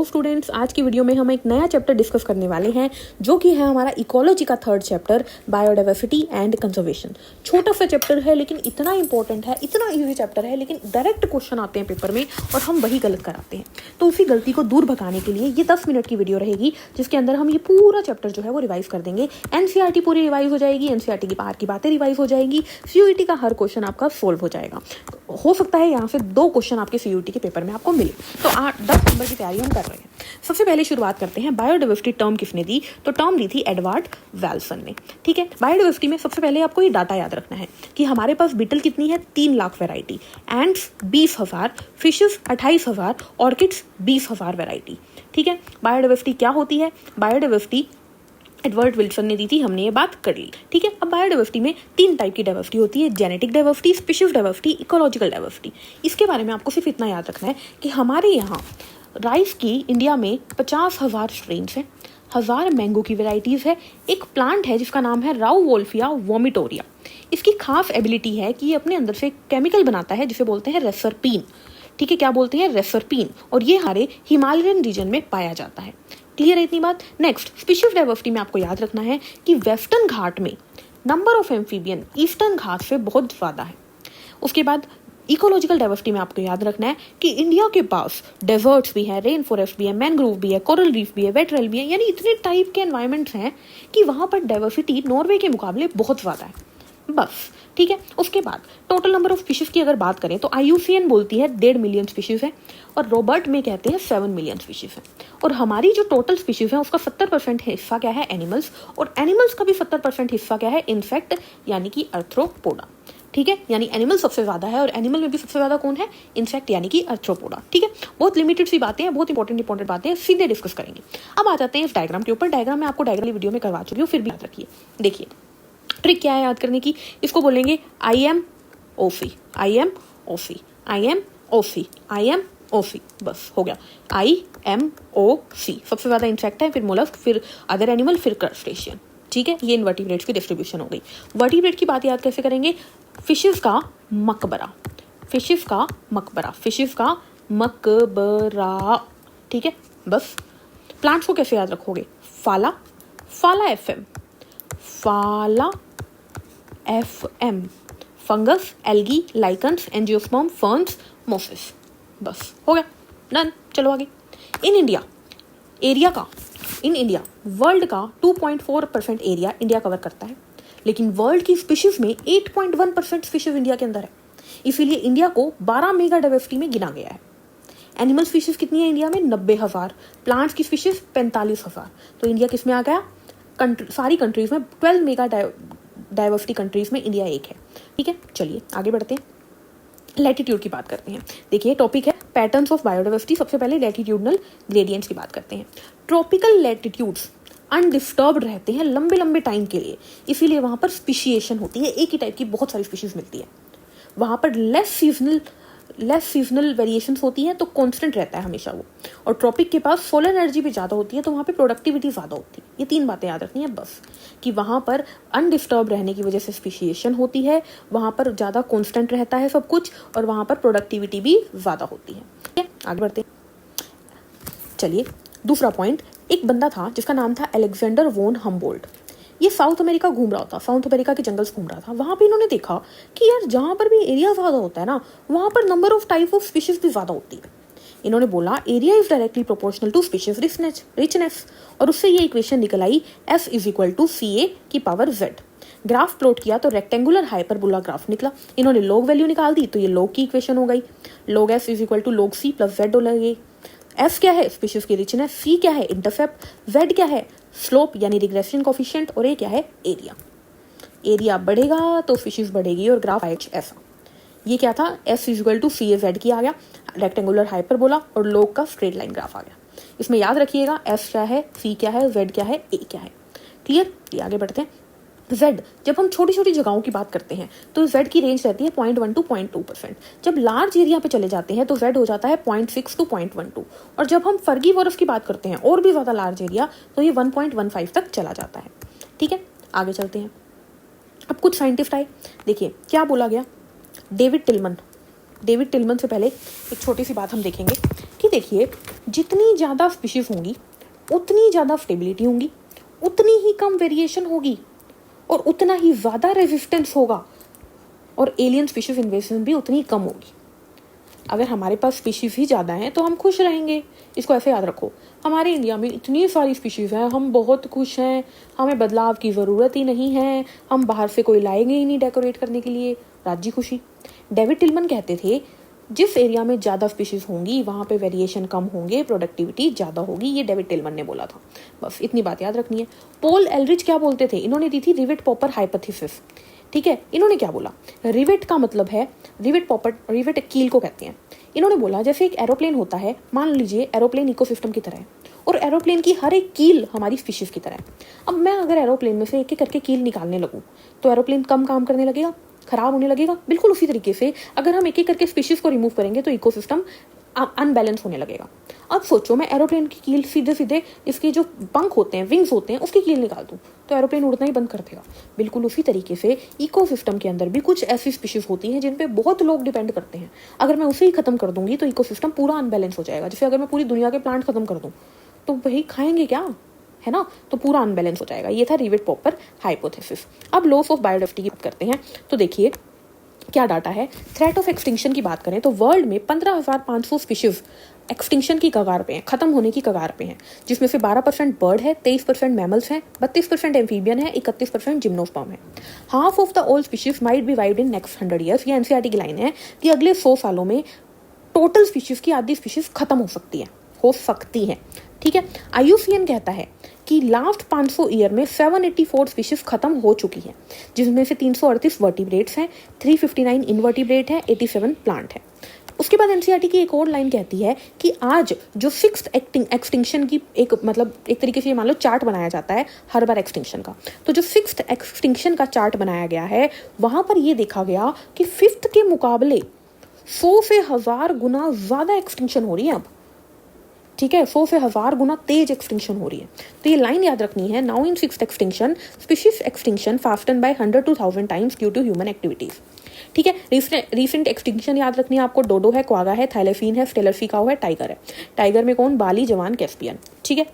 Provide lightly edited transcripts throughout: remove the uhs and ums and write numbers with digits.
तो स्टूडेंट्स, आज की वीडियो में हम एक नया चैप्टर डिस्कस करने वाले हैं जो कि है हमारा इकोलॉजी का third chapter, biodiversity and conservation. छोटा सा चैप्टर है लेकिन इतना इंपॉर्टेंट है, इतना इजी चैप्टर है, लेकिन डायरेक्ट क्वेश्चन आते हैं पेपर में और हम वही गलत कराते हैं। तो उसी गलती को दूर भगाने के लिए ये 10 मिनट की वीडियो रहेगी जिसके अंदर हम ये पूरा चैप्टर जो है वो रिवाइज कर देंगे। एनसीईआरटी पूरी रिवाइज हो जाएगी, एनसीईआरटी की बाहर की बातें रिवाइज हो जाएगी, सीयूईटी का हर क्वेश्चन आपका सोल्व हो जाएगा। हो सकता है यहाँ से 2 क्वेश्चन आपके सीयूईटी के पेपर में आपको मिले। तो 10 नंबर की तैयारी हम कर रहे हैं। सबसे पहले शुरुआत करते हैं, बायोडाइवर्सिटी टर्म किसने दी? तो टर्म दी थी एडवर्ड वेल्सन ने। ठीक है, बायोडाइवर्सिटी में सबसे पहले आपको ये डाटा याद रखना है कि हमारे पास बीटल कितनी है? 3 lakh variety, ends 20,000, fishes 28,000, orchids 20,000 variety. ठीक है, बायोडाइवर्सिटी क्या होती है? बायोडाइवर्सिटी एडवर्ड विल्सन ने दी थी, हमने ये बात कर ली। ठीक है, अब बायोडाइवर्सिटी में 3 टाइप की डाइवर्सिटी होती है, genetic diversity, species diversity, ecological diversity. इसके बारे में आपको सिर्फ इतना याद रखना है कि हमारे यहाँ राइस की इंडिया में 50,000 स्ट्रेन्स हैं, 1000 मैंगो की वेराइटीज़ है, एक प्लांट है जिसका नाम है राउवोल्फिया वोमिटोरिया। इसकी खास एबिलिटी है कि ये अपने अंदर से केमिकल बनाता है जिसे बोलते हैं रेसरपीन। ठीक है, क्या बोलते हैं? रेसरपीन। और ये हमारे हिमालयन रीजन में पाया जाता है। क्लियर है इतनी बात? नेक्स्ट, स्पीशीज डाइवर्सिटी में आपको याद रखना है कि वेस्टर्न घाट में नंबर ऑफ एम्फीबियन ईस्टर्न घाट से बहुत ज़्यादा है। उसके बाद इकोलॉजिकल डाइवर्सिटी में आपको याद रखना है कि इंडिया के पास डेजर्ट्स भी है, रेन फॉरेस्ट भी है, मैंग्रोव भी है, कोरल रीफ भी है, वेटरल भी है, यानी इतने टाइप के एनवायरमेंट्स हैं कि वहाँ पर डाइवर्सिटी नॉर्वे के मुकाबले बहुत ज़्यादा है। बस ठीक है। उसके बाद टोटल नंबर ऑफ स्पीशीज की अगर बात करें तो IUCN बोलती है 1.5 मिलियन स्पीशीज है और रॉबर्ट में कहते हैं 7 मिलियन स्पीशीज है। और हमारी जो टोटल स्पीशीज है उसका 70% हिस्सा क्या है? एनिमल्स। और एनिमल्स का भी 70% हिस्सा क्या है? इंसेक्ट यानी कि अर्थ्रोपोडा। ठीक है, यानी एनिमल सबसे ज्यादा है और एनिमल में भी सबसे ज्यादा कौन है? इंसेक्ट यानी कि अर्थ्रोपोडा। ठीक है, बहुत लिमिटेड सी बातें हैं, बहुत इंपॉर्टेंट बातें हैं, सीधे डिस्कस करेंगे। अब आ जाते हैं इस डायग्राम के ऊपर। डायग्राम में आपको डायग्राम वीडियो में करवा चुकी हूँ, फिर भी याद रखिए। देखिए ट्रिक क्या है याद करने की, इसको बोलेंगे IMOC, IMOC, IMOC, IMOC। बस हो गया, IMOC। सबसे ज्यादा इंसेक्ट है, फिर मोलस्क, फिर अदर एनिमल, फिर क्रस्टेशियन। ठीक है, ये इनवर्टिब्रेट्स की डिस्ट्रीब्यूशन हो गई। वर्टिब्रेट की बात याद कैसे करेंगे? फिशेस का मकबरा, फिशेस का मकबरा, फिशेस का मकबरा। ठीक है, बस। प्लांट्स को कैसे याद रखोगे? फाला, फाला FM, फाला FM, fungus, algae, lichens, angiosperm, ferns, Moses. बस हो गया, डन। चलो आगे। इन इंडिया एरिया का, इन इंडिया वर्ल्ड का 2.4% एरिया इंडिया कवर करता है, लेकिन वर्ल्ड की स्पीशीज में 8.1% स्पीशीज इंडिया के अंदर है। इसीलिए इंडिया को 12 मेगा डाइवर्सिटी में गिना गया है। एनिमल स्पीशीज कितनी है इंडिया में? 90,000। प्लांट्स की स्पीशीज 45,000। तो इंडिया किस में आ गया? सारी कंट्रीज में 12 मेगा डाइवर्सिटी कंट्रीज में इंडिया एक है। ठीक है, चलिए आगे बढ़ते हैं। लैटिट्यूड की बात करते हैं। देखिए टॉपिक है पैटर्न्स ऑफ बायोडाइवर्सिटी। सबसे पहले लैटिट्यूडनल ग्रेडियंट्स की बात करते हैं। ट्रॉपिकल लैटिट्यूड्स अनडिस्टर्ब्ड रहते हैं लंबे लंबे टाइम के लिए, इसीलिए वहां पर स्पीशिएशन होती है, एक ही टाइप की बहुत सारी स्पीशीज मिलती है। वहां पर लेस सीजनल वेरिएशंस होती हैं, तो कांस्टेंट रहता है हमेशा वो। और ट्रॉपिक के पास सोलर एनर्जी भी ज़्यादा होती है, तो वहाँ पे प्रोडक्टिविटी ज़्यादा होती है। ये 3 बातें याद रखनी है बस, कि वहाँ पर अनडिस्टर्ब रहने की वजह से स्पीशिएशन होती है, वहाँ पर ज़्यादा कांस्टेंट रहता है सब कुछ, और वहाँ पर प्रोडक्टिविटी भी ज़्यादा होती है। ठीक है, आगे बढ़ते हैं। चलिए दूसरा पॉइंट, एक बंदा था जिसका नाम था अलेक्जेंडर वोन हम्बोल्ट। ये साउथ अमेरिका घूम रहा था, साउथ अमेरिका के जंगल्स घूम रहा था। वहाँ पे इन्होंने देखा कि यार जहाँ पर भी एरिया ज़्यादा होता है ना, वहाँ पर number of type of species भी ज़्यादा होती है। इन्होंने बोला area is directly proportional to species richness, और उससे ये इक्वेशन निकल आई S = CA की पावर Z। ग्राफ प्लॉट किया तो रेक्टेंगुलर हाइपरबोला ग्राफ निकला। इन्होंने लॉग वैल्यू निकाल दी तो ये लॉग की इक्वेशन हो गई। log S = log C + Z हो लगे। S क्या है? स्पीशीज की रिचनेस। C क्या है? इंटरसेप्ट। Z क्या है? स्लोप यानी रिग्रेशन कोफिशिएंट। और A क्या है? एरिया। एरिया बढ़ेगा तो स्पीशीज बढ़ेगी और ग्राफ आएगा ऐसा। ये क्या था? S = CA Z की आ गया, रेक्टेंगुलर हाइपरबोला, और लोग का स्ट्रेट लाइन ग्राफ आ गया। इसमें याद रखिएगा S क्या है, C क्या है, Z क्या है, A क्या है। क्लियर? ये आगे बढ़ते हैं। Z, जब हम छोटी छोटी जगहों की बात करते हैं तो Z की रेंज रहती है 0.1 to 0.2%। जब लार्ज एरिया पे चले जाते हैं तो Z हो जाता है 0.6 to 0.12। और जब हम फर्गी बर्फ की बात करते हैं और भी ज़्यादा लार्ज एरिया, तो ये 1.15 तक चला जाता है। ठीक है, आगे चलते हैं। अब कुछ साइंटिस्ट आए, देखिए क्या बोला गया। डेविड टिलमन से पहले एक छोटी सी बात हम देखेंगे कि देखिए, जितनी ज़्यादा स्पीशीज होंगी उतनी ज़्यादा स्टेबिलिटी होंगी, उतनी ही कम वेरिएशन होगी और उतना ही ज़्यादा रेजिस्टेंस होगा, और एलियन स्पीशीज इन्वेजन भी उतनी ही कम होगी। अगर हमारे पास स्पीशीज ही ज़्यादा हैं तो हम खुश रहेंगे। इसको ऐसे याद रखो, हमारे इंडिया में इतनी सारी स्पीशीज़ हैं, हम बहुत खुश हैं, हमें बदलाव की ज़रूरत ही नहीं है, हम बाहर से कोई लाएंगे ही नहीं डेकोरेट करने के लिए, राज्य खुशी। डेविड टिलमन कहते थे जिस एरिया में ज़्यादा स्पीशीज़ होंगी वहाँ पे वेरिएशन कम होंगे, प्रोडक्टिविटी ज़्यादा होगी, ये डेविड टिलमन ने बोला था। बस इतनी बात याद रखनी है। पॉल एलरिच क्या बोलते थे, इन्होंने दी थी रिवेट पॉपर हाइपोथेसिस। ठीक है, इन्होंने क्या बोला, रिवेट का मतलब है, रिवेट पॉपर, रिवेट कील को कहते हैं। इन्होंने बोला जैसे एक एरोप्लेन होता है, मान लीजिए एरोप्लेन इकोसिस्टम की तरह है और एरोप्लेन की हर एक कील हमारी स्पीशीज की तरह है। अब मैं अगर एरोप्लेन में से एक एक करके कील निकालने लगूँ तो एरोप्लेन कम काम करने लगेगा, खराब होने लगेगा। बिल्कुल उसी तरीके से अगर हम एक एक करके स्पीशीज को रिमूव करेंगे तो इकोसिस्टम अनबैलेंस होने लगेगा। अब सोचो मैं एरोप्लेन की कील सीधे सीधे इसके जो पंख होते हैं, विंग्स होते हैं, उसकी कील निकाल दूँ तो एरोप्लेन उड़ना ही बंद कर देगा। बिल्कुल उसी तरीके से इकोसिस्टम के अंदर भी कुछ ऐसी स्पीशीज होती हैं जिन पे बहुत लोग डिपेंड करते हैं। अगर मैं उसे ही खत्म कर दूंगी तो इकोसिस्टम पूरा अनबैलेंस हो जाएगा। जैसे अगर मैं पूरी दुनिया के प्लांट खत्म कर दूँ तो वही खाएंगे क्या, है ना, तो पूरा अनबैलेंस हो जाएगा। ये था रिवेट पॉपर हाइपोथेसिस। अब लॉस ऑफ बायोडाइवर्सिटी की बात करते हैं तो देखिए क्या डाटा है। थ्रेट ऑफ एक्सटिंक्शन की बात करें तो वर्ल्ड में 15,500 स्पीशीज एक्सटिंक्शन की कगार पे हैं, खत्म होने की कगार पे हैं, जिसमें से 12% बर्ड है, 23% मैमल्स हैं, 32% एम्फीबियन है, 31% जिम्नोस्पर्म है। Half of the all species might be wide in next 100 years. ये एनसीईआरटी की लाइन है कि अगले 100 सालों में टोटल स्पीशीज की आधी स्पीशीज खत्म हो सकती है। ठीक है, IUCN कहता है कि लास्ट 500 ईयर में 784 स्पीशीज खत्म हो चुकी है, जिसमें से 338 वर्टिब्रेट्स हैं, 359 इनवर्टिब्रेट हैं, 87 प्लांट है। उसके बाद एनसीईआरटी की एक और लाइन कहती है कि आज जो सिक्स्थ एक्सटिंक्शन की एक तरीके से ये मान लो चार्ट बनाया जाता है हर बार एक्सटिंक्शन का, तो जो सिक्स्थ एक्सटिंक्शन का चार्ट बनाया गया है वहां पर ये देखा गया कि फिफ्थ के मुकाबले 100 से 1000 गुना ज्यादा एक्सटिंक्शन हो रही है अब। ठीक है, 100 से 1000 गुना तेज एक्सटिंक्शन हो रही है। तो ये लाइन याद रखनी है, now in sixth extinction species extinction fasten by 100 to 1000 times due to human activities. ठीक है, रिसेंट एक्सटिंक्शन याद रखनी है आपको, डोडो है, क्वागा है, थैलेफीन है, स्टेलर काऊ है, टाइगर है। टाइगर में कौन, बाली, जवान, कैस्पियन। ठीक है,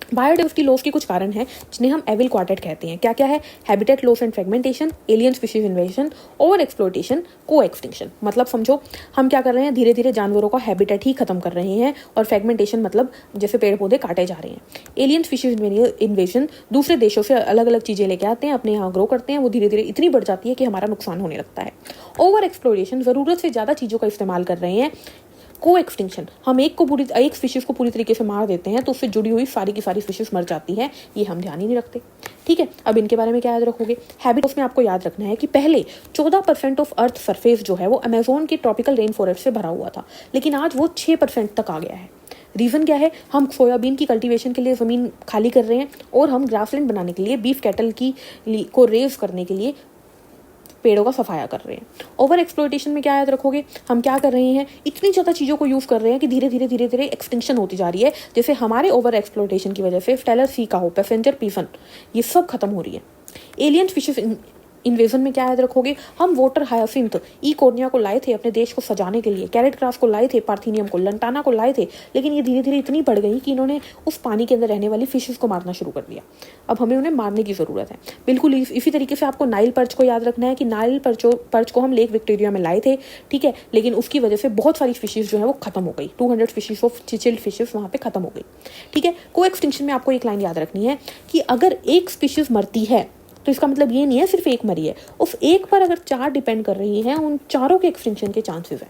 बायोडाइवर्सिटी लॉस के कुछ कारण हैं जिन्हें हम एविल क्वार्टेट कहते हैं। क्या क्या है, habitat loss and fragmentation, alien species invasion, over exploitation, को एक्सटिंक्शन। मतलब समझो हम क्या कर रहे हैं, धीरे धीरे जानवरों का हैबिटेट ही खत्म कर रहे हैं, और फ्रेगमेंटेशन मतलब जैसे पेड़ पौधे काटे जा रहे हैं। एलियन स्पीशीज इन्वेजन दूसरे देशों से अलग अलग चीजें लेके आते हैं, अपने यहाँ ग्रो करते हैं, वो धीरे धीरे इतनी बढ़ जाती है कि हमारा नुकसान होने लगता है। ओवर एक्सप्लॉयटेशन, जरूरत से ज्यादा चीजों का इस्तेमाल कर रहे हैं। को एक्सटिंक्शन, हम एक स्पीशीज को पूरी तरीके से मार देते हैं तो उससे जुड़ी हुई सारी की सारी स्पीशीज मर जाती है, ये हम ध्यान ही नहीं रखते। ठीक है, अब इनके बारे में क्या याद रखोगे, हैबिट में आपको याद रखना है कि पहले 14% ऑफ अर्थ सरफेस जो है वो अमेजोन के ट्रॉपिकल रेन फॉरेस्ट से भरा हुआ था, लेकिन आज वो 6% तक आ गया है। रीजन क्या है, हम सोयाबीन की कल्टीवेशन के लिए जमीन खाली कर रहे हैं और हम ग्रासलैंड बनाने के लिए, बीफ कैटल को रेज करने के लिए पेड़ों का सफाया कर रहे हैं। ओवर एक्सप्लॉयटेशन में क्या याद रखोगे, हम क्या कर रहे हैं, इतनी ज़्यादा चीज़ों को यूज़ कर रहे हैं कि धीरे धीरे एक्सटिंक्शन होती जा रही है। जैसे हमारे ओवर एक्सप्लॉयटेशन की वजह से स्टेलर काऊ, पैसेंजर पीफन, ये सब खत्म हो रही है। एलियन स्पीशीज इन्वेजन में क्या याद रखोगे, हम वाटर हायासिंथ ई कॉर्निया को लाए थे अपने देश को सजाने के लिए, कैरेट क्रास को लाए थे, पार्थिनियम को, लंटाना को लाए थे, लेकिन ये धीरे धीरे इतनी बढ़ गई कि इन्होंने उस पानी के अंदर रहने वाली फिशेस को मारना शुरू कर दिया। अब हमें उन्हें मारने की ज़रूरत है। बिल्कुल इसी तरीके से आपको नाइल पर्च को याद रखना है कि नाइल पर्च को हम लेक विक्टोरिया में लाए थे, ठीक है, लेकिन उसकी वजह से बहुत सारी फिशेज जो है वो खत्म हो गई। 200 स्पीशीज ऑफ चिल्ड फिशेज वहाँ पे खत्म हो गई। ठीक है, को एक्सटिंक्शन में आपको एक लाइन याद रखनी है कि अगर एक स्पीशीज मरती है तो इसका मतलब ये नहीं है सिर्फ एक मरी है, उस एक पर अगर 4 डिपेंड कर रही हैं, उन चारों के एक्सटिंक्शन के चांसेस हैं।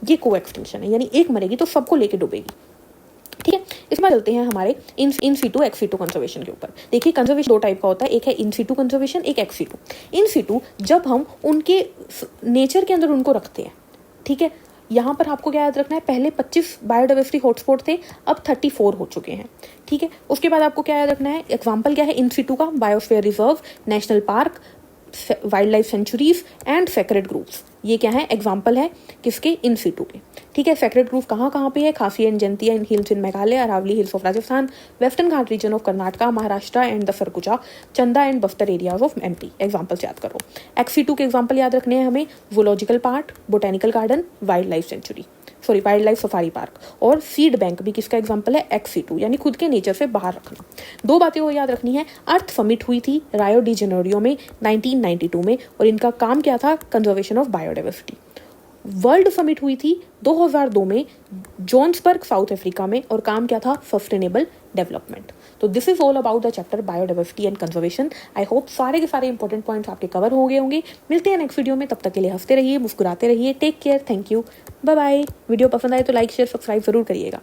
ये को एक्सटिंक्शन है, यानी एक मरेगी तो सबको लेके डूबेगी। ठीक है, इसमें चलते हैं हमारे in situ ex situ conservation के ऊपर। देखिए कंजर्वेशन 2 टाइप का होता है, एक है इन सीटू कंजर्वेशन, एक एक्स सीटू। इन सीटू जब हम उनके नेचर के अंदर उनको रखते हैं, ठीक है, यहाँ पर आपको क्या याद रखना है, पहले 25 बायोडाइवर्सिटी हॉटस्पॉट थे, अब 34 हो चुके हैं। ठीक है, उसके बाद आपको क्या याद रखना है, एग्जाम्पल क्या है इन सीटू का, biosphere reserve, national park, wild life sanctuaries and sacred groups. ये क्या है, एग्जाम्पल है किसके, इन सीटू के। ठीक है, सेक्रेड ग्रुप कहाँ कहाँ पे है, Khasi and Jaintia in hills in Meghalaya, Aravalli hills of Rajasthan, western Ghat region of Karnataka, Maharashtra and the Surguja, Chanda and Bastar areas of MP। Examples याद करो। एक्स सीटू के एग्जाम्पल याद रखने हैं हमें, zoological park, botanical garden, wild life sanctuary. Sorry wild life safari park, और seed bank भी किसका एग्जाम्पल है, XC2 यानी खुद के नेचर से बाहर रखना। दो बातें वो याद रखनी है, अर्थ समिट हुई थी रायो डी जेनेरियो में 1992 में और इनका काम क्या था, conservation of biodiversity. World summit हुई थी 2002 में जोन्सबर्ग साउथ अफ्रीका में और काम क्या था, सस्टेनेबल डेवलपमेंट। तो this is all about the chapter biodiversity and conservation. I hope सारे के सारे इंपॉर्टेंट पॉइंट्स आपके कवर हो गए होंगे। मिलते हैं नेक्स्ट वीडियो में, तब तक के लिए हंसते रहिए, मुस्कुराते रहिए, take care, thank you, bye bye. Video पसंद आए तो लाइक शेयर सब्सक्राइब जरूर करिएगा।